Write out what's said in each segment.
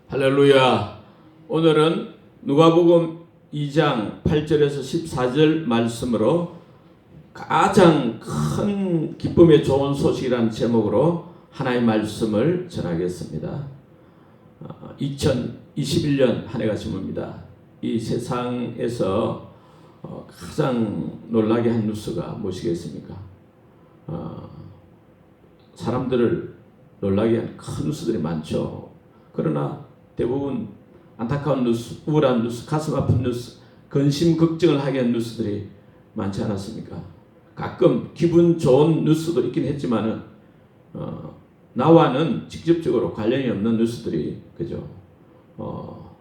할렐루야. 오늘은 누가복음 2장 8절에서 14절 말씀으로 가장 큰 기쁨의 좋은 소식이라는 제목으로 하나의 말씀을 전하겠습니다. 2021년 한 해가 지납니다. 이 세상에서 가장 놀라게 한 뉴스가 무엇이겠습니까? 사람들을 놀라게 한 큰 뉴스들이 많죠. 그러나 대부분 안타까운 뉴스, 우울한 뉴스, 가슴 아픈 뉴스, 근심 걱정을 하게 한 뉴스들이 많지 않았습니까? 가끔 기분 좋은 뉴스도 있긴 했지만은 나와는 직접적으로 관련이 없는 뉴스들이 그죠.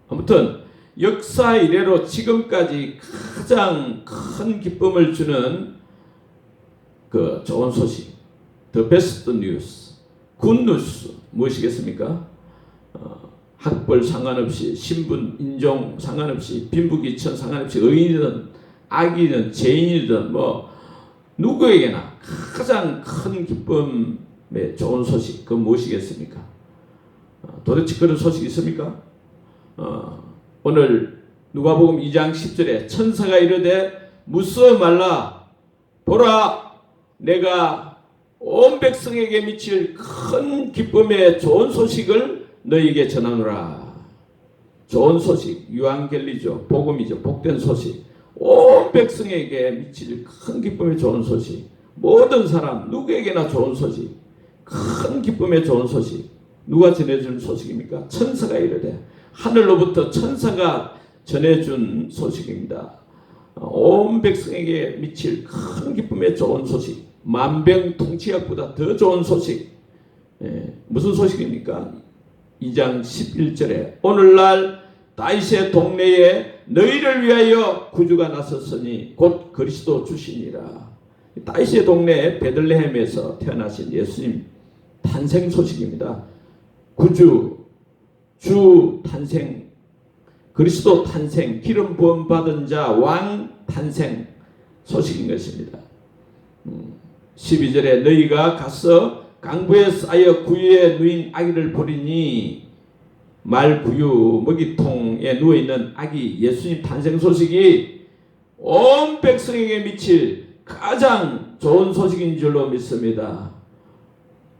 아무튼 역사 이래로 지금까지 가장 큰 기쁨을 주는 그 좋은 소식, the best news, good news 무엇이겠습니까? 학벌 상관없이, 신분, 인종 상관없이, 빈부귀천 상관없이, 의인이든 악인이든 죄인이든 뭐 누구에게나 가장 큰 기쁨의 좋은 소식, 그건 무엇이겠습니까? 도대체 그런 소식이 있습니까? 오늘 누가복음 2장 10절에 천사가 이르되 무서워 말라, 보라 내가 온 백성에게 미칠 큰 기쁨의 좋은 소식을 너희에게 전하노라. 좋은 소식, 유앙겔리죠. 복음이죠. 복된 소식. 온 백성에게 미칠 큰 기쁨의 좋은 소식. 모든 사람 누구에게나 좋은 소식. 큰 기쁨의 좋은 소식. 누가 전해준 소식입니까? 천사가 이르되, 하늘로부터 천사가 전해준 소식입니다. 온 백성에게 미칠 큰 기쁨의 좋은 소식. 만병통치약보다 더 좋은 소식. 무슨 소식입니까? 2장 11절에 오늘날 다윗의 동네에 너희를 위하여 구주가 나섰으니 곧 그리스도 주시니라. 다윗의 동네 베들레헴에서 태어나신 예수님 탄생 소식입니다. 구주, 주 탄생, 그리스도 탄생, 기름 부음 받은 자 왕 탄생 소식인 것입니다. 12절에 너희가 가서 강부에 쌓여 구유에 누인 아기를 보리니, 말구유 먹이통에 누워있는 아기 예수님 탄생 소식이 온 백성에게 미칠 가장 좋은 소식인 줄로 믿습니다.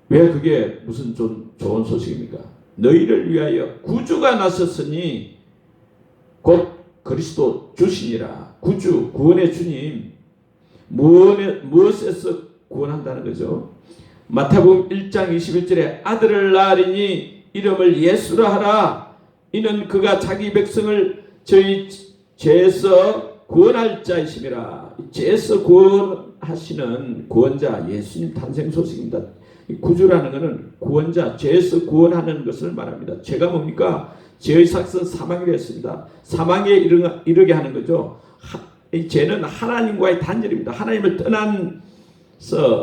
왜 그게 무슨 좋은 소식입니까? 너희를 위하여 구주가 나섰으니 곧 그리스도 주시니라. 구주, 구원의 주님. 무엇에서 구원한다는 거죠? 마태복음 1장 21절에 아들을 낳으리니 이름을 예수라 하라. 이는 그가 자기 백성을 저희 죄에서 구원할 자이심이라. 죄에서 구원하시는 구원자 예수님 탄생 소식입니다. 구주라는 것은 구원자, 죄에서 구원하는 것을 말합니다. 죄가 뭡니까? 죄의 삭은 사망이라 했습니다. 사망에 이르게 하는 거죠. 이 죄는 하나님과의 단절입니다. 하나님을 떠난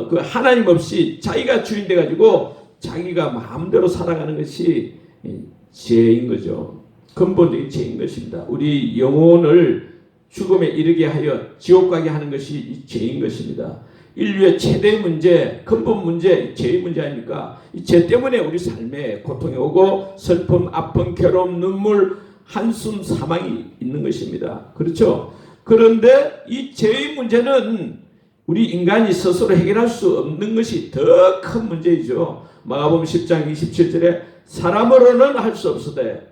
그 하나님 없이 자기가 주인 돼 가지고 자기가 마음대로 살아가는 것이 죄인 거죠. 근본적인 죄인 것입니다. 우리 영혼을 죽음에 이르게 하여 지옥 가게 하는 것이 죄인 것입니다. 인류의 최대 문제, 근본 문제, 죄의 문제 아닙니까? 이 죄 때문에 우리 삶에 고통이 오고 슬픔, 아픔, 괴로움, 눈물, 한숨, 사망이 있는 것입니다. 그렇죠? 그런데 이 죄의 문제는 우리 인간이 스스로 해결할 수 없는 것이 더 큰 문제이죠. 마가복음 10장 27절에 사람으로는 할 수 없으되,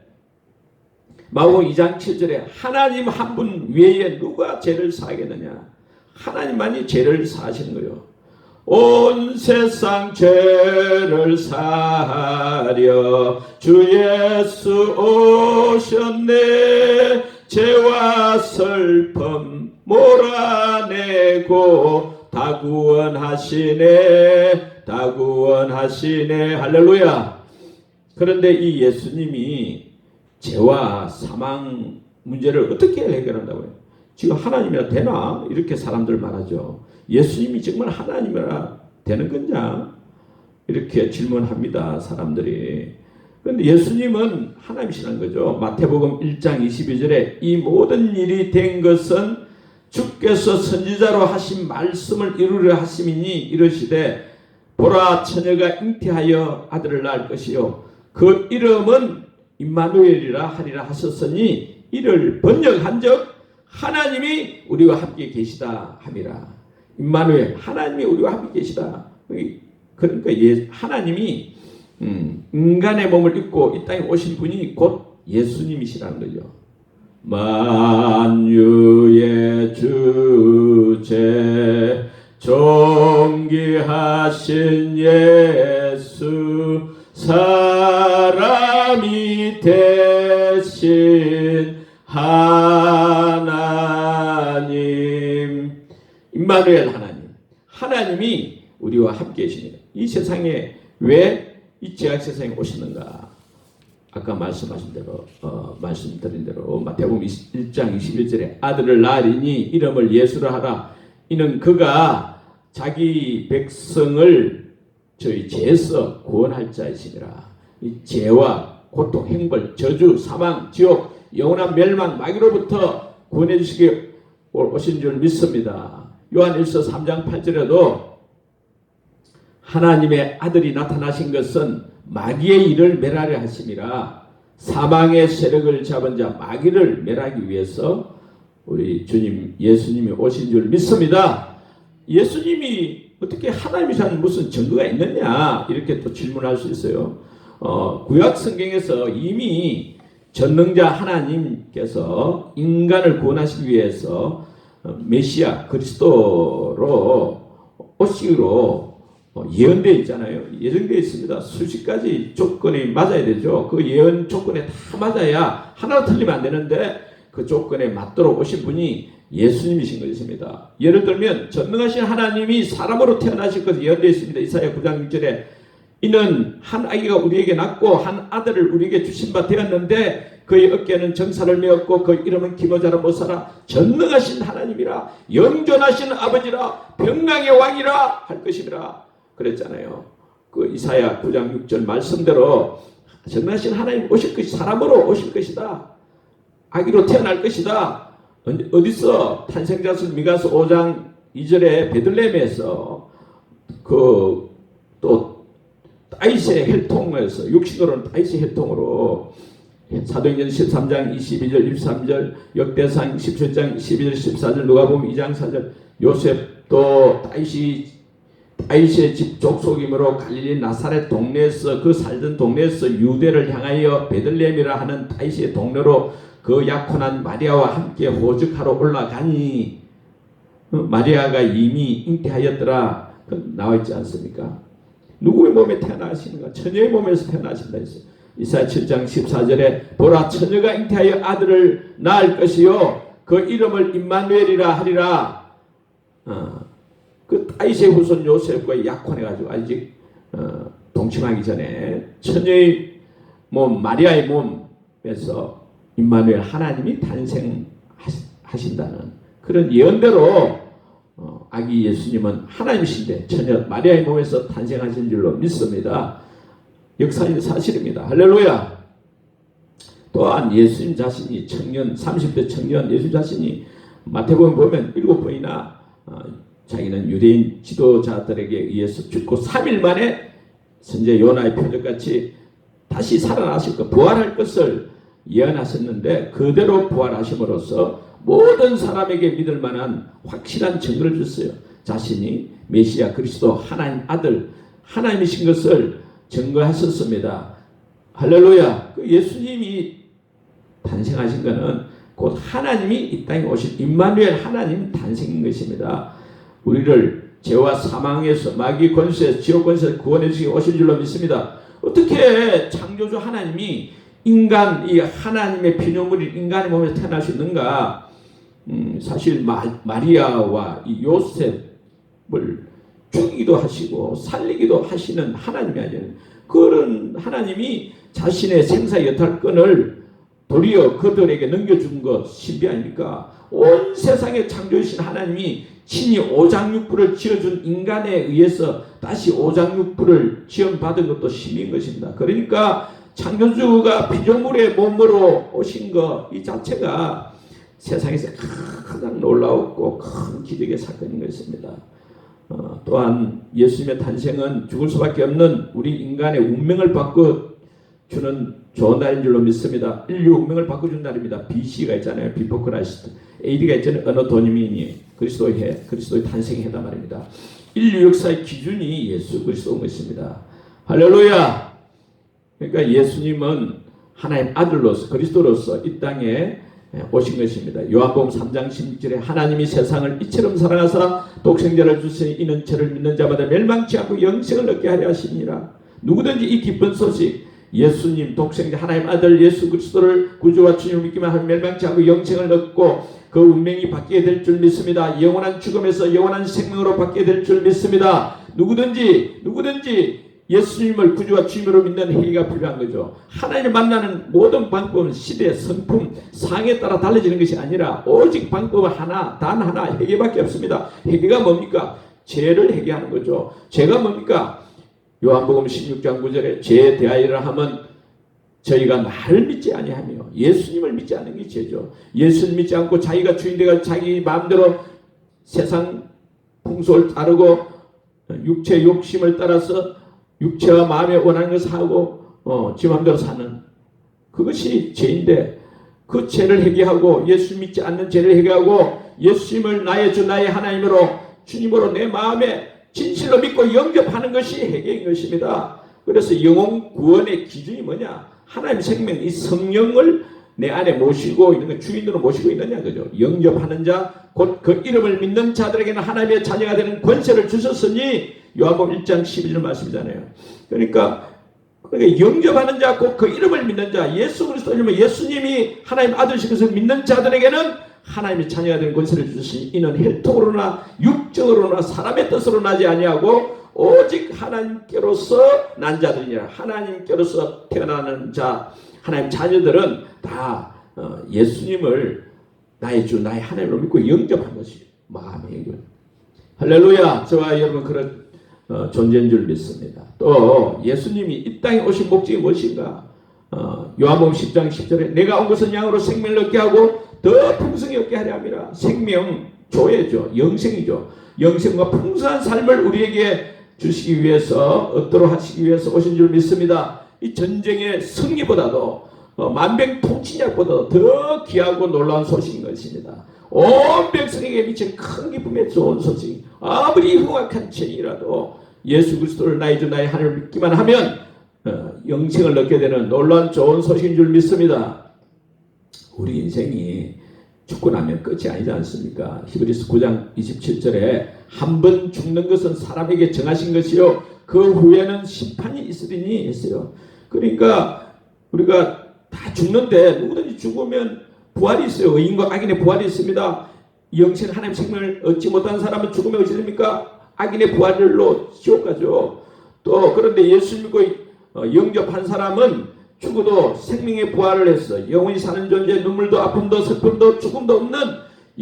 마가복음 2장 7절에 하나님 한 분 외에 누가 죄를 사하겠느냐. 하나님만이 죄를 사하시는 거예요. 온 세상 죄를 사하려 주 예수 오셨네. 죄와 슬픔 몰아내고 다 구원하시네. 다 구원하시네. 할렐루야. 그런데 이 예수님이 죄와 사망 문제를 어떻게 해결한다고요? 지금 하나님이라 되나? 이렇게 사람들 말하죠. 예수님이 정말 하나님이라 되는 거냐? 이렇게 질문합니다, 사람들이. 그런데 예수님은 하나님이시라는 거죠. 마태복음 1장 22절에 이 모든 일이 된 것은 주께서 선지자로 하신 말씀을 이루려 하심이니 이르시되 보라 처녀가 잉태하여 아들을 낳을 것이요 그 이름은 임마누엘이라 하리라 하셨으니 이를 번역한즉 하나님이 우리와 함께 계시다 함이라. 임마누엘, 하나님이 우리와 함께 계시다. 그러니까 하나님이 인간의 몸을 입고 이 땅에 오신 분이 곧 예수님이시라는 거죠. 만유의 주제 존귀하신 예수 사람이 되신 하나님, 임마누엘 하나님이 우리와 함께 계십니다. 이 세상에 왜 이 죄악 세상에 오시는가? 아까 말씀드린 대로 마태복음 1장 21절에 아들을 낳으리니 이름을 예수라 하라. 이는 그가 자기 백성을 저희 죄에서 구원할 자이시니라. 이 죄와 고통, 행벌, 저주, 사망, 지옥, 영원한 멸망, 마귀로부터 구원해 주시기 오신 줄 믿습니다. 요한일서 3장 8절에도 하나님의 아들이 나타나신 것은 마귀의 일을 멸하려 하심이라. 사망의 세력을 잡은 자 마귀를 멸하기 위해서 우리 주님 예수님이 오신 줄 믿습니다. 예수님이 어떻게 하나님이라는 무슨 증거가 있느냐 이렇게 또 질문할 수 있어요. 구약 성경에서 이미 전능자 하나님께서 인간을 구원하시기 위해서 메시아 그리스도로 오시기로 예언되어 있잖아요. 예정되어 있습니다. 수십 가지 조건이 맞아야 되죠. 그 예언 조건에 다 맞아야 하나도 틀리면 안 되는데 그 조건에 맞도록 오신 분이 예수님이신 것입니다. 예를 들면 전능하신 하나님이 사람으로 태어나실 것이 예언되어 있습니다. 이사야 9장 6절에 이는 한 아기가 우리에게 낳고 한 아들을 우리에게 주신 바 되었는데 그의 어깨는 정사를 메었고 그 이름은 기모자라 못살아 전능하신 하나님이라 영존하신 아버지라 평강의 왕이라 할 것이라 그랬잖아요. 그 이사야 9장 6절 말씀대로 전능하신 하나님 오실 것이 사람으로 오실 것이다. 아기로 태어날 것이다. 어디서 탄생자수 미가서 5장 2절에 베들레헴에서 그 또 다윗의 혈통에서 육신으로는 다윗의 혈통으로 사도행전 13장 22절 23절 역대상 17장 12절 14절 누가복음 2장 4절 요셉도 다윗의 집 족속이므로 갈릴리 나사렛 동네에서 그 살던 동네에서 유대를 향하여 베들레헴이라 하는 다윗의 동네로 그 약혼한 마리아와 함께 호적하러 올라가니 마리아가 이미 잉태하였더라. 나와 있지 않습니까? 누구의 몸에 태어나시는가? 처녀의 몸에서 태어나신다 했어요. 이사야 7장 14절에 보라 처녀가 잉태하여 아들을 낳을 것이요 그 이름을 임마누엘이라 하리라. 그 다윗의 후손 요셉과 약혼해가지고 아직 동침하기 전에 처녀의 몸 마리아의 몸에서 임마누엘 하나님이 탄생하신다는 그런 예언대로 아기 예수님은 하나님이신데 처녀 마리아의 몸에서 탄생하신 줄로 믿습니다. 역사적인 사실입니다. 할렐루야. 또한 예수님 자신이 청년 30대 청년 예수 자신이 마태복음 보면 7번이나 자기는 유대인 지도자들에게 의해서 죽고 3일 만에 선제 요나의 표적같이 다시 살아나실 것 부활할 것을 예언하셨는데 그대로 부활하심으로써 모든 사람에게 믿을 만한 확실한 증거를 줬어요. 자신이 메시아 그리스도 하나님 아들 하나님이신 것을 증거하셨습니다. 할렐루야. 그 예수님이 탄생하신 것은 곧 하나님이 이 땅에 오신 임마누엘 하나님 탄생인 것입니다. 우리를 죄와 사망에서 마귀 권세에서 지옥 권세에서 구원해 주시기 오신 줄로 믿습니다. 어떻게 창조주 하나님이 인간 이 하나님의 피조물이 인간의 몸에서 태어날 수 있는가? 사실 마리아와 이 요셉을 죽이기도 하시고 살리기도 하시는 하나님이 아니에요. 그런 하나님이 자신의 생사 여탈권을 도리어 그들에게 넘겨준 것 신비 아닙니까? 온 세상에 창조주신 하나님이 친히 오장육부를 지어준 인간에 의해서 다시 오장육부를 지원받은 것도 신비인 것입니다. 그러니까 창조주가 피조물의 몸으로 오신 것 이 자체가 세상에서 가장 놀라웠고 큰 기적의 사건인 것입니다. 또한 예수님의 탄생은 죽을 수밖에 없는 우리 인간의 운명을 바꿔 주는 좋은 날인 줄로 믿습니다. 인류 운명을 바꿔준 날입니다. BC가 있잖아요. 비포 크라이스트. AD가 있잖아요. 어느 도니민이 그리스도의 탄생의 해다 말입니다. 인류 역사의 기준이 예수 그리스도인 것입니다. 할렐루야. 그러니까 예수님은 하나님 아들로서 그리스도로서 이 땅에 오신 것입니다. 요한복음 3장 16절에 하나님이 세상을 이처럼 사랑하사 독생자를 주시니 이는 저를 믿는 자마다 멸망치 않고 영생을 얻게 하려 하시니라. 누구든지 이 기쁜 소식 예수님 독생자 하나님 아들 예수 그리스도를 구주와 주님을 믿기만 하면 멸망치 않고 영생을 얻고 그 운명이 바뀌게 될 줄 믿습니다. 영원한 죽음에서 영원한 생명으로 바뀌게 될 줄 믿습니다. 누구든지 예수님을 구주와 주님으로 믿는 행위가 필요한 거죠. 하나님을 만나는 모든 방법은 시대, 성품, 상에 따라 달라지는 것이 아니라 오직 방법은 하나, 단 하나, 회개밖에 없습니다. 회개가 뭡니까? 죄를 회개하는 거죠. 죄가 뭡니까? 요한복음 16장 9절에 죄에 대하여라 하면 저희가 나를 믿지 아니하며 예수님을 믿지 않는 게 죄죠. 예수님 믿지 않고 자기가 주인되어 자기 마음대로 세상 풍속을 따르고 육체 욕심을 따라서 육체와 마음에 원하는 것을 하고 지 마음대로 사는 그것이 죄인데 그 죄를 회개하고 예수 믿지 않는 죄를 회개하고 예수님을 나의 주 나의 하나님으로 주님으로 내 마음에 진실로 믿고 영접하는 것이 회개인 것입니다. 그래서 영혼 구원의 기준이 뭐냐? 하나님 생명 이 성령을 내 안에 모시고 있는 거 주인으로 모시고 있느냐 그죠? 영접하는 자 곧 그 이름을 믿는 자들에게는 하나님의 자녀가 되는 권세를 주셨으니 요한복음 1장 12절 말씀이잖아요. 그러니까 영접하는 자 곧 그 이름을 믿는 자 예수 그리스도 이름을 예수님이 하나님 아들이신 것을 믿는 자들에게는 하나님의 자녀가 되는 권세를 주시니 이는 혈통으로나 육정으로나 사람의 뜻으로 나지 아니하고 오직 하나님께로서 난 자들이니라. 하나님께로서 태어나는 자 하나님 자녀들은 다 예수님을 나의 주 나의 하나님으로 믿고 영접한 것이 마음의 영접. 할렐루야. 저와 여러분 그런 존재인 줄 믿습니다. 또 예수님이 이 땅에 오신 목적이 무엇인가? 요한복음 10장 10절에 내가 온 것은 양으로 생명을 얻게 하고 더 풍성히 얻게 하려 함이라. 생명 조예죠. 영생이죠. 영생과 풍성한 삶을 우리에게 주시기 위해서 얻도록 하시기 위해서 오신 줄 믿습니다. 이 전쟁의 승리보다도 만병통치약보다도 더 귀하고 놀라운 소식인 것입니다. 온 백성에게 미친 큰 기쁨의 좋은 소식. 아무리 흉악한 죄이라도 예수 그리스도를 나의 주 나의 하나님을 믿기만 하면 영생을 얻게 되는 놀라운 좋은 소식인 줄 믿습니다. 우리 인생이 죽고 나면 끝이 아니지 않습니까? 히브리서 9장 27절에 한 번 죽는 것은 사람에게 정하신 것이요 그 후에는 심판이 있으리니 했어요. 그러니까 우리가 다 죽는데 누구든지 죽으면 부활이 있어요. 의인과 악인의 부활이 있습니다. 영생 하나님 생명을 얻지 못한 사람은 죽으면 어찌 됩니까? 악인의 부활로 지옥 가죠. 또 그런데 예수 믿고 영접한 사람은 죽어도 생명의 부활을 했어. 영원히 사는 존재, 눈물도 아픔도 슬픔도 죽음도 없는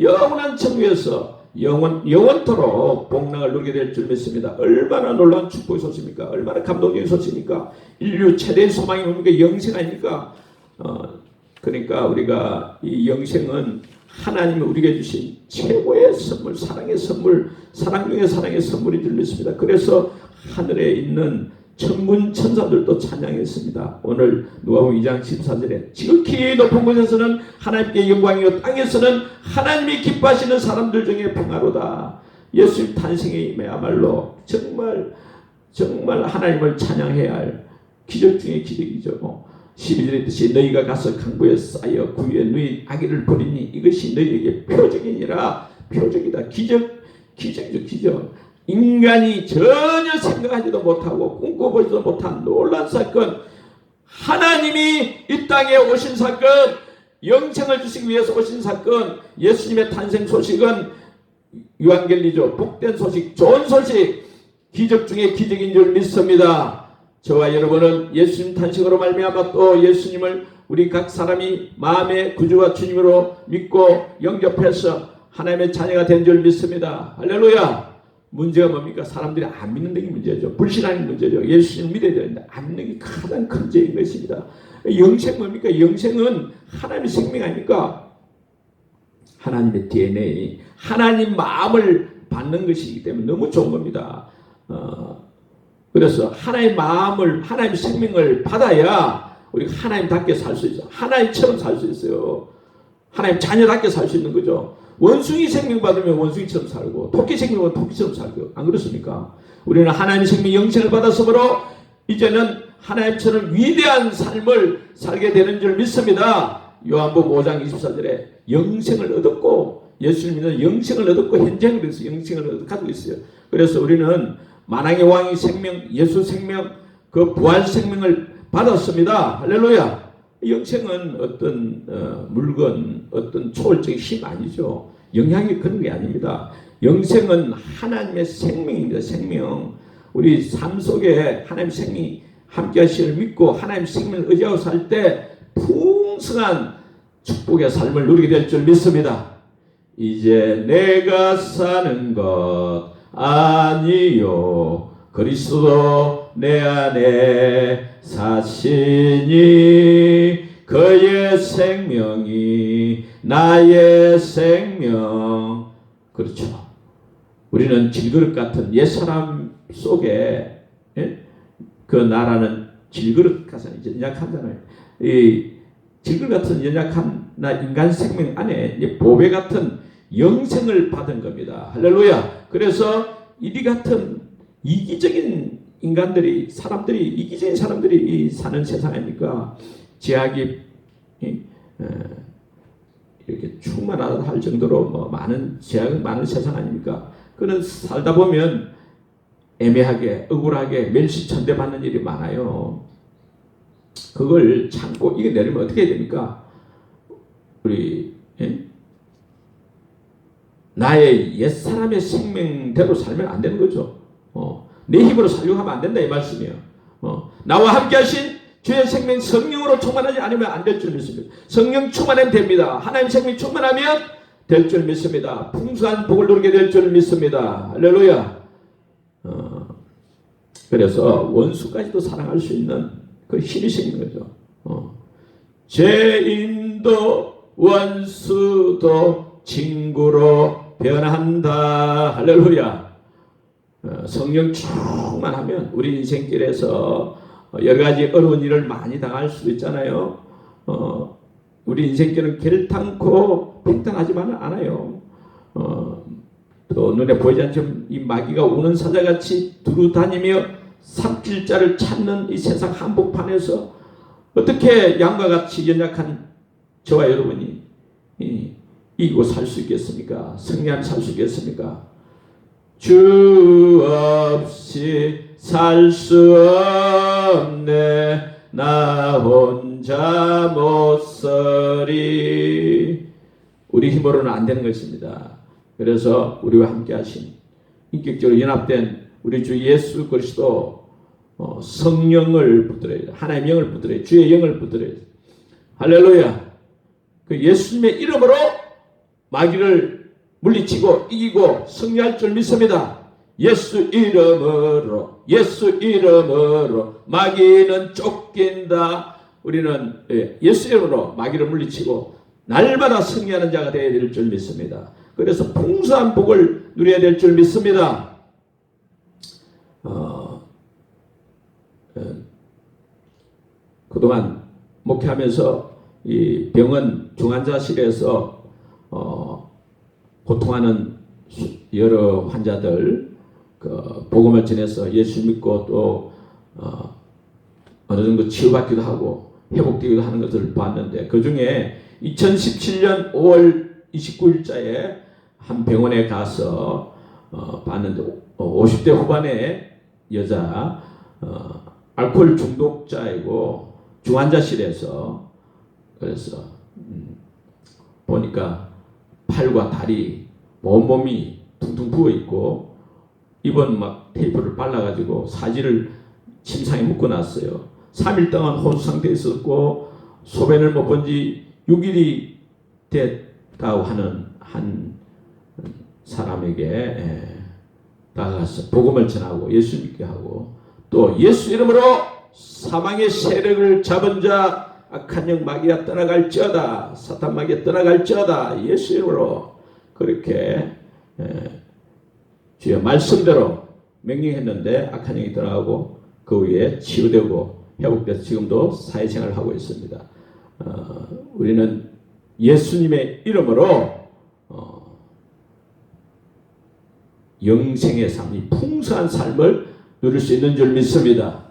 영원한 천국에서 영원토록 복락을 누리게 될 줄 믿습니다. 얼마나 놀라운 축복의 소식입니까? 얼마나 감동적인 소식입니까? 인류 최대의 소망이 뭡니까? 영생 아닙니까? 그러니까 우리가 이 영생은 하나님이 우리에게 주신 최고의 선물, 사랑의 선물, 사랑 중에 사랑의 선물인 줄 믿습니다. 그래서 하늘에 있는 천군 천사들도 찬양했습니다. 오늘 누가복음 2장 14절에 지극히 높은 곳에서는 하나님께 영광이요 땅에서는 하나님이 기뻐하시는 사람들 중에 평화로다. 예수님 탄생이 매야말로 정말 하나님을 찬양해야 할 기적 중의 기적이죠. 12절에 뜻이 너희가 가서 강부에 쌓여 구유에 누인 아기를 버리니 이것이 너희에게 표적이니라. 표적이다. 기적이죠. 기적. 인간이 전혀 생각하지도 못하고 꿈꿔보지도 못한 놀란 사건, 하나님이 이 땅에 오신 사건, 영생을 주시기 위해서 오신 사건, 예수님의 탄생 소식은 유한겔리죠. 복된 소식, 좋은 소식, 기적 중에 기적인 줄 믿습니다. 저와 여러분은 예수님 탄생으로 말미암아 또 예수님을 우리 각 사람이 마음의 구주와 주님으로 믿고 영접해서 하나님의 자녀가 된 줄 믿습니다. 할렐루야. 문제가 뭡니까? 사람들이 안 믿는 게 문제죠. 불신하는 문제죠. 예수님을 믿어야 되는데 안 믿는 게 가장 큰 죄인 것입니다. 영생 뭡니까? 영생은 하나님의 생명 아닙니까? 하나님의 DNA, 하나님 마음을 받는 것이기 때문에 너무 좋은 겁니다. 그래서 하나님의 마음을, 하나님의 생명을 받아야 우리가 하나님답게 살 수 있어요. 하나님처럼 살 수 있어요. 하나님 자녀답게 살 수 있는 거죠. 원숭이 생명 받으면 원숭이처럼 살고 토끼 생명 받으면 토끼처럼 살고 안 그렇습니까? 우리는 하나님 생명 영생을 받았으므로 이제는 하나님처럼 위대한 삶을 살게 되는 줄 믿습니다. 요한복음 5장 24절에 영생을 얻었고 예수를 믿는 영생을 얻었고 현재는 그래서 영생을 가지고 있어요. 그래서 우리는 만왕의 왕의 생명, 예수 생명, 그 부활 생명을 받았습니다. 할렐루야. 영생은 어떤 물건, 어떤 초월적인 힘 아니죠. 영향이 그런 게 아닙니다. 영생은 하나님의 생명입니다. 생명. 우리 삶 속에 하나님 생명이 함께 하시를 믿고 하나님 생명을 의지하고 살 때 풍성한 축복의 삶을 누리게 될 줄 믿습니다. 이제 내가 사는 것 아니요 그리스도 내 안에 사시니 그의 생명이 나의 생명. 그렇죠. 우리는 질그릇 같은 옛사람 속에 그 나라는 질그릇 같은 연약하잖아요. 이 질그릇 같은 연약한 나 인간 생명 안에 보배 같은 영생을 받은 겁니다. 할렐루야. 그래서 이리 같은 이기적인 인간들이 이기적인 사람들이 사는 세상 아닙니까? 제약이 이렇게 충만하다 할 정도로 많은 제약은 많은 세상 아닙니까? 그는 살다 보면 애매하게 억울하게 멸시천대 받는 일이 많아요. 그걸 참고 이겨내려면 어떻게 해야 됩니까? 우리 나의 옛사람의 생명대로 살면 안 되는 거죠. 내 힘으로 살려고 하면 안 된다 이 말씀이에요. 나와 함께 하신 주의 생명 성령으로 충만하지 않으면 안 될 줄 믿습니다. 성령 충만하면 됩니다. 하나님 생명 충만하면 될 줄 믿습니다. 풍성한 복을 누리게 될 줄 믿습니다. 할렐루야. 그래서 원수까지도 사랑할 수 있는 그 힘이 생긴 거죠. 죄인도 원수도 친구로 변한다. 할렐루야. 성령 충만하면 우리 인생길에서 여러 가지 어려운 일을 많이 당할 수도 있잖아요. 우리 인생길은 결탄코 평탄하지만은 않아요. 또 눈에 보이지 않지만 이 마귀가 우는 사자같이 두루 다니며 삽질자를 찾는 이 세상 한복판에서 어떻게 양과 같이 연약한 저와 여러분이 이기고 살 수 있겠습니까? 승리하며 살 수 있겠습니까? 주 없이 살 수 없네 나 혼자 못 서리. 우리 힘으로는 안 되는 것입니다. 그래서 우리와 함께 하신 인격적으로 연합된 우리 주 예수 그리스도 성령을 붙들어야 하나님의 영을 붙들어야 주의 영을 붙들어야 할렐루야. 그 예수님의 이름으로 마귀를 물리치고 이기고 승리할 줄 믿습니다. 예수 이름으로 마귀는 쫓긴다. 우리는 예수 이름으로 마귀를 물리치고 날마다 승리하는 자가 되어야 될 줄 믿습니다. 그래서 풍성한 복을 누려야 될 줄 믿습니다. 그동안 목회하면서 이 병원 중환자실에서 고통하는 여러 환자들 그 복음을 전해서 예수 믿고 또 어느 정도 치유받기도 하고 회복되기도 하는 것을 봤는데, 그 중에 2017년 5월 29일자에 한 병원에 가서 봤는데 50대 후반의 여자 알코올 중독자이고 중환자실에서, 그래서 보니까 팔과 다리 온몸이 퉁퉁 부어 있고 입은 막 테이프를 발라가지고 사지를 침상에 묶어놨어요. 3일 동안 혼수 상태에 있었고 소변을 못 본 지 6일이 됐다고 하는 한 사람에게 나가서 복음을 전하고 예수 믿게 하고, 또 예수 이름으로 사망의 세력을 잡은 자 악한 영 마귀가 떠나갈지어다, 사탄 마귀가 떠나갈지어다, 예수 이름으로 그렇게 주의 말씀대로 명령했는데 악한 영이 떠나가고 그 위에 치유되고 회복돼서 지금도 사회생활을 하고 있습니다. 우리는 예수님의 이름으로 영생의 삶, 이 풍성한 삶을 누릴 수 있는 줄 믿습니다.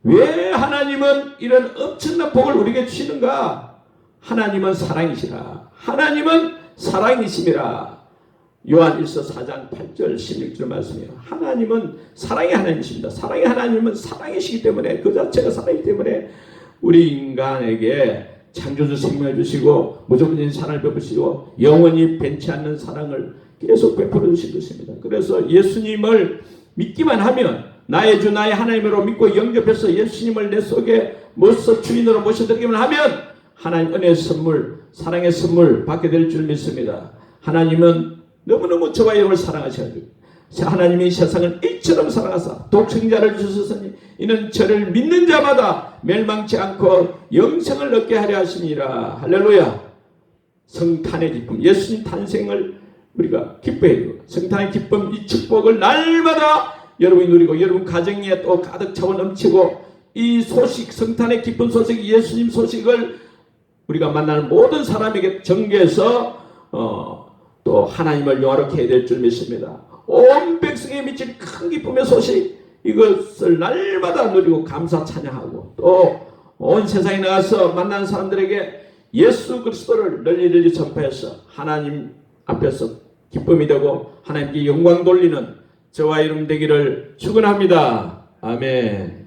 왜 하나님은 이런 엄청난 복을 우리에게 주시는가? 하나님은 사랑이시라. 하나님은 사랑이심이라. 요한 1서 4장 8절 16절 말씀이에요. 하나님은 사랑의 하나님이십니다. 사랑의 하나님은 사랑이시기 때문에, 그 자체가 사랑이기 때문에 우리 인간에게 창조주 생명을 주시고 무조건적인 사랑을 베푸시고 영원히 변치 않는 사랑을 계속 베풀어 주신 것입니다. 그래서 예수님을 믿기만 하면, 나의 주 나의 하나님으로 믿고 영접해서 예수님을 내 속에 모셔 주인으로 모셔드리기만 하면 하나님 은혜의 선물, 사랑의 선물 받게 될 줄 믿습니다. 하나님은 너무너무 저와 여러분을 사랑하셔가지고 하나님이 세상을 이처럼 사랑하사 독생자를 주셨으니 이는 저를 믿는 자마다 멸망치 않고 영생을 얻게 하려 하심이라. 할렐루야. 성탄의 기쁨, 예수님 탄생을 우리가 기뻐해요. 성탄의 기쁨, 이 축복을 날마다 여러분이 누리고 여러분 가정에 또 가득 차고 넘치고, 이 소식, 성탄의 기쁜 소식, 예수님 소식을 우리가 만나는 모든 사람에게 전개해서 또 하나님을 영화롭게 해야 될 줄 믿습니다. 온 백성에 미칠 큰 기쁨의 소식, 이것을 날마다 누리고 감사 찬양하고 또 온 세상에 나가서 만나는 사람들에게 예수 그리스도를 널리 전파해서 하나님 앞에서 기쁨이 되고 하나님께 영광 돌리는 저와 여러분 되기를 축원합니다. 아멘.